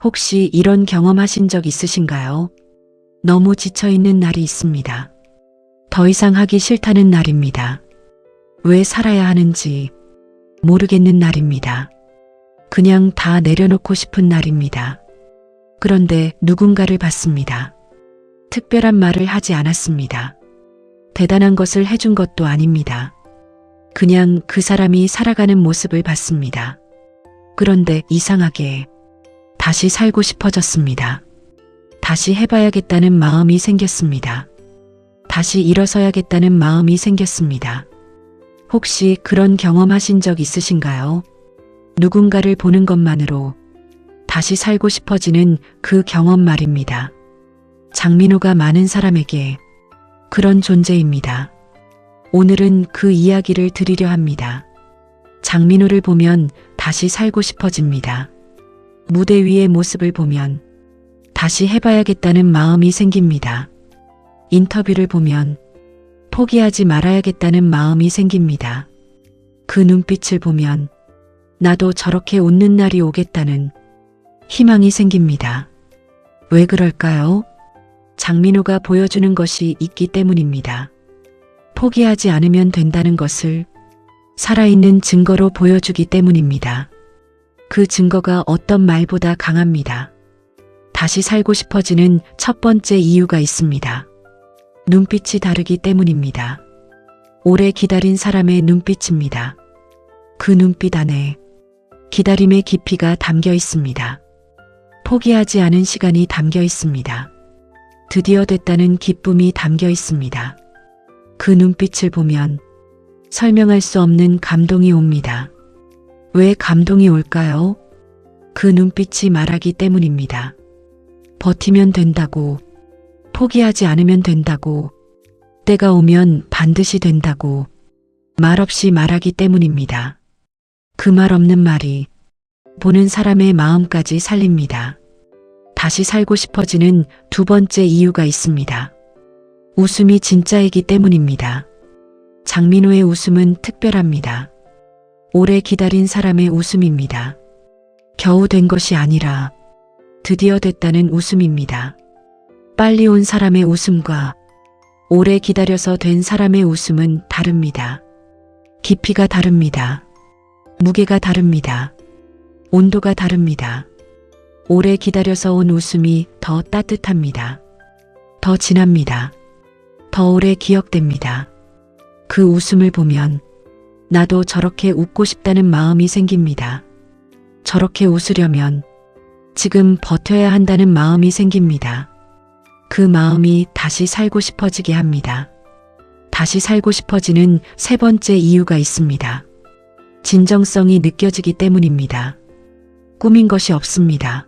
혹시 이런 경험하신 적 있으신가요? 너무 지쳐있는 날이 있습니다. 더 이상 하기 싫다는 날입니다. 왜 살아야 하는지 모르겠는 날입니다. 그냥 다 내려놓고 싶은 날입니다. 그런데 누군가를 봤습니다. 특별한 말을 하지 않았습니다. 대단한 것을 해준 것도 아닙니다. 그냥 그 사람이 살아가는 모습을 봤습니다. 그런데 이상하게 다시 살고 싶어졌습니다. 다시 해봐야겠다는 마음이 생겼습니다. 다시 일어서야겠다는 마음이 생겼습니다. 혹시 그런 경험하신 적 있으신가요? 누군가를 보는 것만으로 다시 살고 싶어지는 그 경험 말입니다. 장민호가 많은 사람에게 그런 존재입니다. 오늘은 그 이야기를 드리려 합니다. 장민호를 보면 다시 살고 싶어집니다. 무대 위의 모습을 보면 다시 해봐야겠다는 마음이 생깁니다. 인터뷰를 보면 포기하지 말아야겠다는 마음이 생깁니다. 그 눈빛을 보면 나도 저렇게 웃는 날이 오겠다는 희망이 생깁니다. 왜 그럴까요? 장민호가 보여주는 것이 있기 때문입니다. 포기하지 않으면 된다는 것을 살아있는 증거로 보여주기 때문입니다. 그 증거가 어떤 말보다 강합니다. 다시 살고 싶어지는 첫 번째 이유가 있습니다. 눈빛이 다르기 때문입니다. 오래 기다린 사람의 눈빛입니다. 그 눈빛 안에 기다림의 깊이가 담겨 있습니다. 포기하지 않은 시간이 담겨 있습니다. 드디어 됐다는 기쁨이 담겨 있습니다. 그 눈빛을 보면 설명할 수 없는 감동이 옵니다. 왜 감동이 올까요? 그 눈빛이 말하기 때문입니다. 버티면 된다고, 포기하지 않으면 된다고, 때가 오면 반드시 된다고 말없이 말하기 때문입니다. 그 말 없는 말이 보는 사람의 마음까지 살립니다. 다시 살고 싶어지는 두 번째 이유가 있습니다. 웃음이 진짜이기 때문입니다. 장민호의 웃음은 특별합니다. 오래 기다린 사람의 웃음입니다. 겨우 된 것이 아니라 드디어 됐다는 웃음입니다. 빨리 온 사람의 웃음과 오래 기다려서 된 사람의 웃음은 다릅니다. 깊이가 다릅니다. 무게가 다릅니다. 온도가 다릅니다. 오래 기다려서 온 웃음이 더 따뜻합니다. 더 진합니다. 더 오래 기억됩니다. 그 웃음을 보면 나도 저렇게 웃고 싶다는 마음이 생깁니다. 저렇게 웃으려면 지금 버텨야 한다는 마음이 생깁니다. 그 마음이 다시 살고 싶어지게 합니다. 다시 살고 싶어지는 세 번째 이유가 있습니다. 진정성이 느껴지기 때문입니다. 꾸민 것이 없습니다.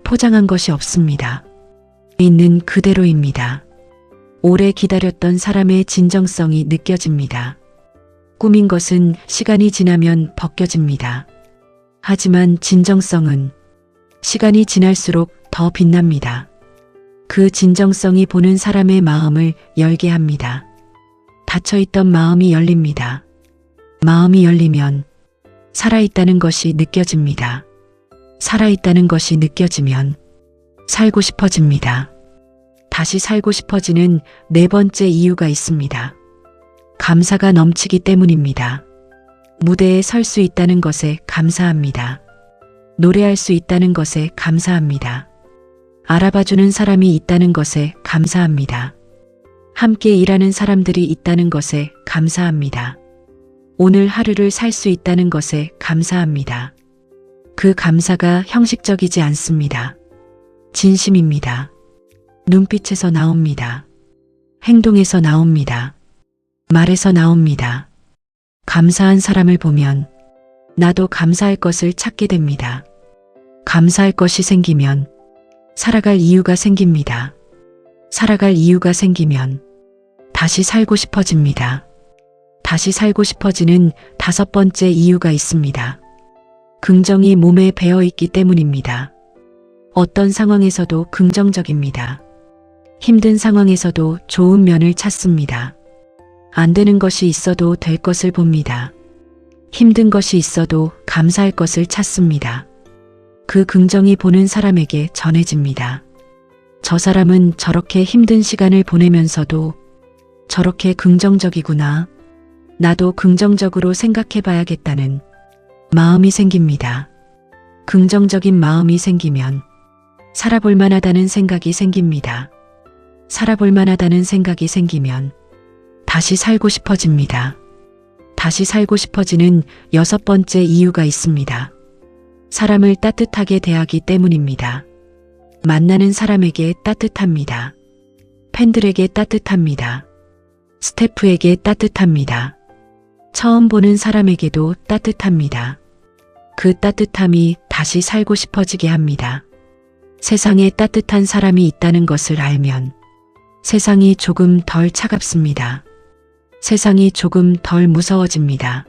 포장한 것이 없습니다. 있는 그대로입니다. 오래 기다렸던 사람의 진정성이 느껴집니다. 꾸민 것은 시간이 지나면 벗겨집니다. 하지만 진정성은 시간이 지날수록 더 빛납니다. 그 진정성이 보는 사람의 마음을 열게 합니다. 닫혀있던 마음이 열립니다. 마음이 열리면 살아있다는 것이 느껴집니다. 살아있다는 것이 느껴지면 살고 싶어집니다. 다시 살고 싶어지는 네 번째 이유가 있습니다. 감사가 넘치기 때문입니다. 무대에 설 수 있다는 것에 감사합니다. 노래할 수 있다는 것에 감사합니다. 알아봐주는 사람이 있다는 것에 감사합니다. 함께 일하는 사람들이 있다는 것에 감사합니다. 오늘 하루를 살 수 있다는 것에 감사합니다. 그 감사가 형식적이지 않습니다. 진심입니다. 눈빛에서 나옵니다. 행동에서 나옵니다. 말에서 나옵니다. 감사한 사람을 보면 나도 감사할 것을 찾게 됩니다. 감사할 것이 생기면 살아갈 이유가 생깁니다. 살아갈 이유가 생기면 다시 살고 싶어집니다. 다시 살고 싶어지는 다섯 번째 이유가 있습니다. 긍정이 몸에 배어 있기 때문입니다. 어떤 상황에서도 긍정적입니다. 힘든 상황에서도 좋은 면을 찾습니다. 안 되는 것이 있어도 될 것을 봅니다. 힘든 것이 있어도 감사할 것을 찾습니다. 그 긍정이 보는 사람에게 전해집니다. 저 사람은 저렇게 힘든 시간을 보내면서도 저렇게 긍정적이구나. 나도 긍정적으로 생각해 봐야겠다는 마음이 생깁니다. 긍정적인 마음이 생기면 살아볼 만하다는 생각이 생깁니다. 살아볼 만하다는 생각이 생기면 다시 살고 싶어집니다. 다시 살고 싶어지는 6번째 이유가 있습니다. 사람을 따뜻하게 대하기 때문입니다. 만나는 사람에게 따뜻합니다. 팬들에게 따뜻합니다. 스태프에게 따뜻합니다. 처음 보는 사람에게도 따뜻합니다. 그 따뜻함이 다시 살고 싶어지게 합니다. 세상에 따뜻한 사람이 있다는 것을 알면 세상이 조금 덜 차갑습니다. 세상이 조금 덜 무서워집니다.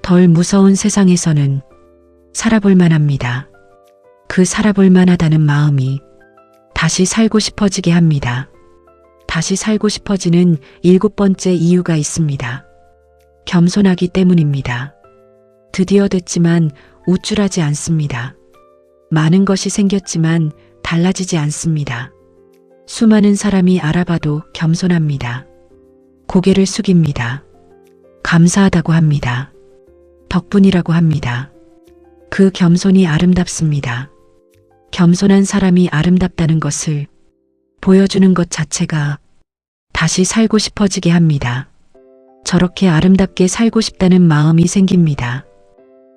덜 무서운 세상에서는 살아볼 만합니다. 그 살아볼 만하다는 마음이 다시 살고 싶어지게 합니다. 다시 살고 싶어지는 7번째 이유가 있습니다. 겸손하기 때문입니다. 드디어 됐지만 우쭐하지 않습니다. 많은 것이 생겼지만 달라지지 않습니다. 수많은 사람이 알아봐도 겸손합니다. 고개를 숙입니다. 감사하다고 합니다. 덕분이라고 합니다. 그 겸손이 아름답습니다. 겸손한 사람이 아름답다는 것을 보여주는 것 자체가 다시 살고 싶어지게 합니다. 저렇게 아름답게 살고 싶다는 마음이 생깁니다.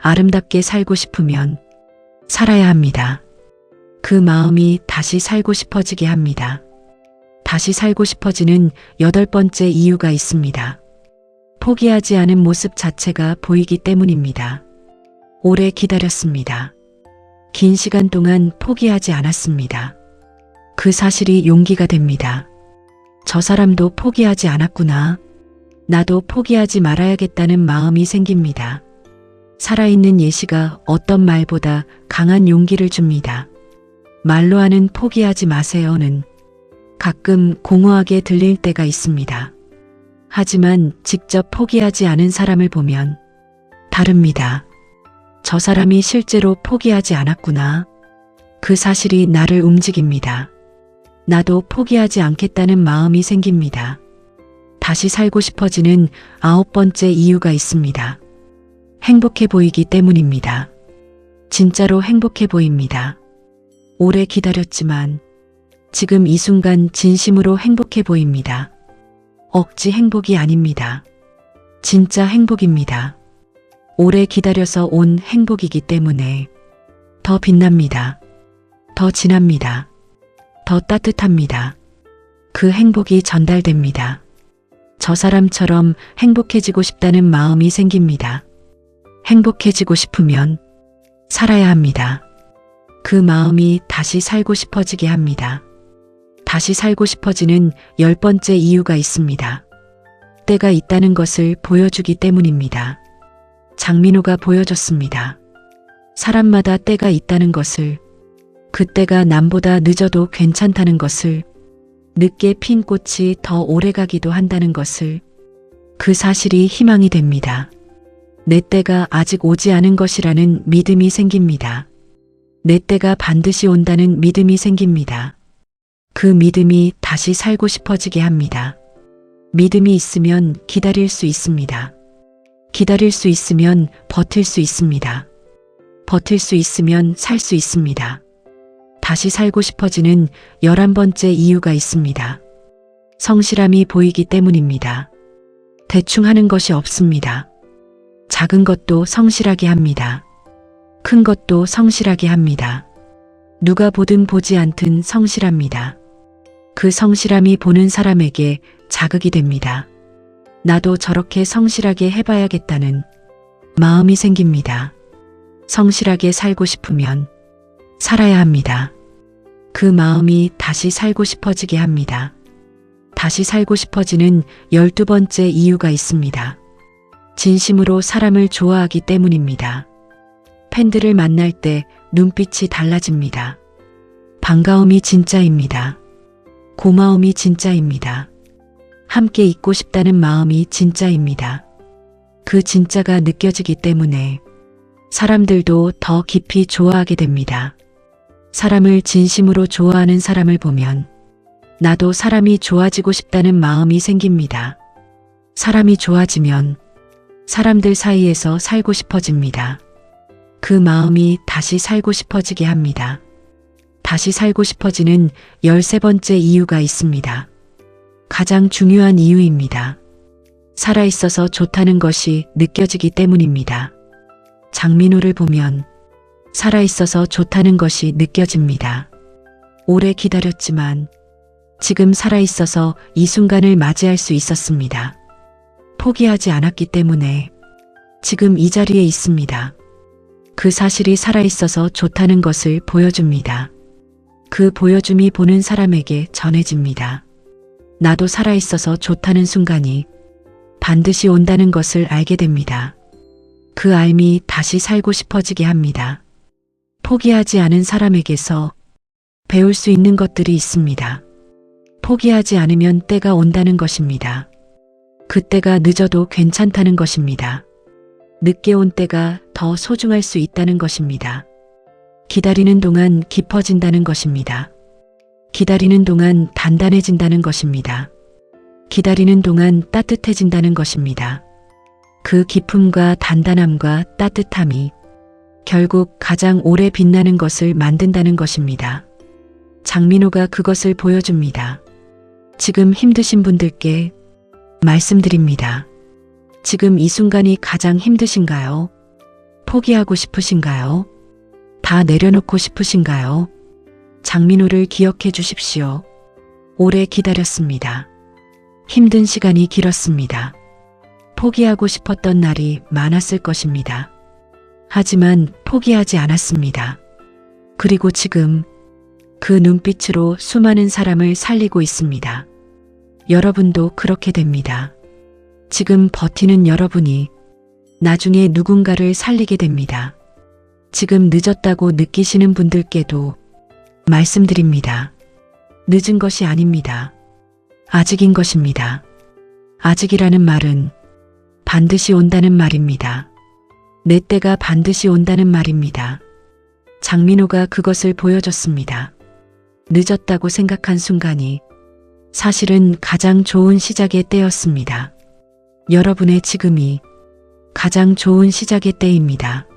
아름답게 살고 싶으면 살아야 합니다. 그 마음이 다시 살고 싶어지게 합니다. 다시 살고 싶어지는 8번째 이유가 있습니다. 포기하지 않은 모습 자체가 보이기 때문입니다. 오래 기다렸습니다. 긴 시간 동안 포기하지 않았습니다. 그 사실이 용기가 됩니다. 저 사람도 포기하지 않았구나. 나도 포기하지 말아야겠다는 마음이 생깁니다. 살아있는 예시가 어떤 말보다 강한 용기를 줍니다. 말로 하는 포기하지 마세요는 가끔 공허하게 들릴 때가 있습니다. 하지만 직접 포기하지 않은 사람을 보면 다릅니다. 저 사람이 실제로 포기하지 않았구나. 그 사실이 나를 움직입니다. 나도 포기하지 않겠다는 마음이 생깁니다. 다시 살고 싶어지는 9번째 이유가 있습니다. 행복해 보이기 때문입니다. 진짜로 행복해 보입니다. 오래 기다렸지만 지금 이 순간 진심으로 행복해 보입니다. 억지 행복이 아닙니다. 진짜 행복입니다. 오래 기다려서 온 행복이기 때문에 더 빛납니다. 더 진합니다. 더 따뜻합니다. 그 행복이 전달됩니다. 저 사람처럼 행복해지고 싶다는 마음이 생깁니다. 행복해지고 싶으면 살아야 합니다. 그 마음이 다시 살고 싶어지게 합니다. 다시 살고 싶어지는 10번째 이유가 있습니다. 때가 있다는 것을 보여주기 때문입니다. 장민호가 보여줬습니다. 사람마다 때가 있다는 것을, 그 때가 남보다 늦어도 괜찮다는 것을, 늦게 핀 꽃이 더 오래가기도 한다는 것을, 그 사실이 희망이 됩니다. 내 때가 아직 오지 않은 것이라는 믿음이 생깁니다. 내 때가 반드시 온다는 믿음이 생깁니다. 그 믿음이 다시 살고 싶어지게 합니다. 믿음이 있으면 기다릴 수 있습니다. 기다릴 수 있으면 버틸 수 있습니다. 버틸 수 있으면 살 수 있습니다. 다시 살고 싶어지는 11번째 이유가 있습니다. 성실함이 보이기 때문입니다. 대충 하는 것이 없습니다. 작은 것도 성실하게 합니다. 큰 것도 성실하게 합니다. 누가 보든 보지 않든 성실합니다. 그 성실함이 보는 사람에게 자극이 됩니다. 나도 저렇게 성실하게 해봐야겠다는 마음이 생깁니다. 성실하게 살고 싶으면 살아야 합니다. 그 마음이 다시 살고 싶어지게 합니다. 다시 살고 싶어지는 12번째 이유가 있습니다. 진심으로 사람을 좋아하기 때문입니다. 팬들을 만날 때 눈빛이 달라집니다. 반가움이 진짜입니다. 고마움이 진짜입니다. 함께 있고 싶다는 마음이 진짜입니다. 그 진짜가 느껴지기 때문에 사람들도 더 깊이 좋아하게 됩니다. 사람을 진심으로 좋아하는 사람을 보면 나도 사람이 좋아지고 싶다는 마음이 생깁니다. 사람이 좋아지면 사람들 사이에서 살고 싶어집니다. 그 마음이 다시 살고 싶어지게 합니다. 다시 살고 싶어지는 13번째 이유가 있습니다. 가장 중요한 이유입니다. 살아있어서 좋다는 것이 느껴지기 때문입니다. 장민호를 보면 살아있어서 좋다는 것이 느껴집니다. 오래 기다렸지만 지금 살아있어서 이 순간을 맞이할 수 있었습니다. 포기하지 않았기 때문에 지금 이 자리에 있습니다. 그 사실이 살아있어서 좋다는 것을 보여줍니다. 그 보여줌이 보는 사람에게 전해집니다. 나도 살아있어서 좋다는 순간이 반드시 온다는 것을 알게 됩니다. 그 알미 다시 살고 싶어지게 합니다. 포기하지 않은 사람에게서 배울 수 있는 것들이 있습니다. 포기하지 않으면 때가 온다는 것입니다. 그때가 늦어도 괜찮다는 것입니다. 늦게 온 때가 더 소중할 수 있다는 것입니다. 기다리는 동안 깊어진다는 것입니다. 기다리는 동안 단단해진다는 것입니다. 기다리는 동안 따뜻해진다는 것입니다. 그 깊음과 단단함과 따뜻함이 결국 가장 오래 빛나는 것을 만든다는 것입니다. 장민호가 그것을 보여줍니다. 지금 힘드신 분들께 말씀드립니다. 지금 이 순간이 가장 힘드신가요? 포기하고 싶으신가요? 다 내려놓고 싶으신가요? 장민호를 기억해 주십시오. 오래 기다렸습니다. 힘든 시간이 길었습니다. 포기하고 싶었던 날이 많았을 것입니다. 하지만 포기하지 않았습니다. 그리고 지금 그 눈빛으로 수많은 사람을 살리고 있습니다. 여러분도 그렇게 됩니다. 지금 버티는 여러분이 나중에 누군가를 살리게 됩니다. 지금 늦었다고 느끼시는 분들께도 말씀드립니다. 늦은 것이 아닙니다. 아직인 것입니다. 아직이라는 말은 반드시 온다는 말입니다. 내 때가 반드시 온다는 말입니다. 장민호가 그것을 보여줬습니다. 늦었다고 생각한 순간이 사실은 가장 좋은 시작의 때였습니다. 여러분의 지금이 가장 좋은 시작의 때입니다.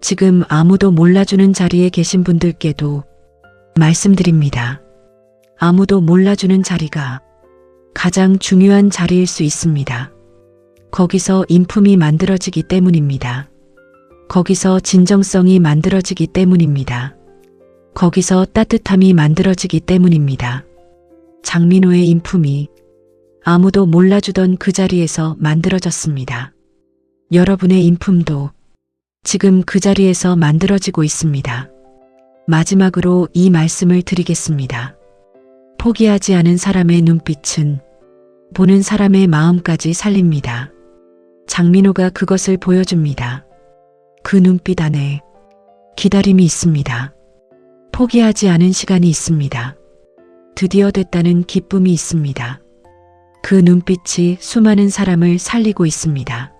지금 아무도 몰라주는 자리에 계신 분들께도 말씀드립니다. 아무도 몰라주는 자리가 가장 중요한 자리일 수 있습니다. 거기서 인품이 만들어지기 때문입니다. 거기서 진정성이 만들어지기 때문입니다. 거기서 따뜻함이 만들어지기 때문입니다. 장민호의 인품이 아무도 몰라주던 그 자리에서 만들어졌습니다. 여러분의 인품도 지금 그 자리에서 만들어지고 있습니다. 마지막으로 이 말씀을 드리겠습니다. 포기하지 않은 사람의 눈빛은 보는 사람의 마음까지 살립니다. 장민호가 그것을 보여줍니다. 그 눈빛 안에 기다림이 있습니다. 포기하지 않은 시간이 있습니다. 드디어 됐다는 기쁨이 있습니다. 그 눈빛이 수많은 사람을 살리고 있습니다.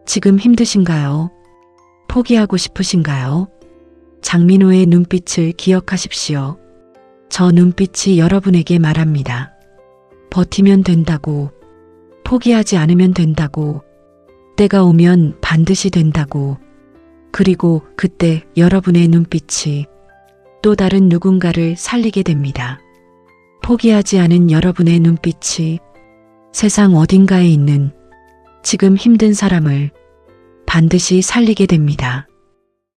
지금 힘드신가요? 포기하고 싶으신가요? 장민호의 눈빛을 기억하십시오. 저 눈빛이 여러분에게 말합니다. 버티면 된다고, 포기하지 않으면 된다고, 때가 오면 반드시 된다고, 그리고 그때 여러분의 눈빛이 또 다른 누군가를 살리게 됩니다. 포기하지 않은 여러분의 눈빛이 세상 어딘가에 있는 지금 힘든 사람을 반드시 살리게 됩니다.